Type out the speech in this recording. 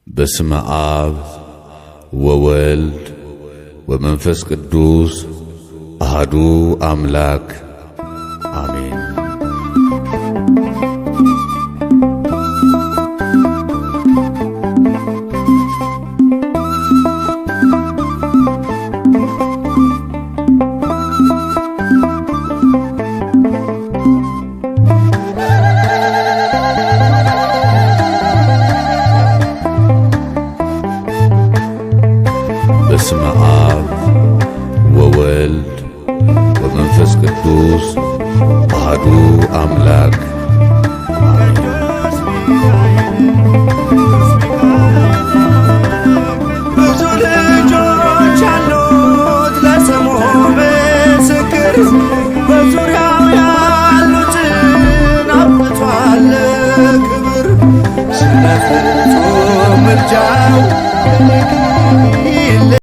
በስመ አብ ወወልድ ወመንፈስ ቅዱስ አሐዱ አምላክ አሜን። በስመ አብ ወወልድ ወመንፈስ ቅዱስ አሐዱ አምላክ ብዙ ልጆች አሉት ለስሙ ምስክር፣ በዙሪያው ያሉትን አብቅቷል ክብር። ስለ ፍጹም ምልጃው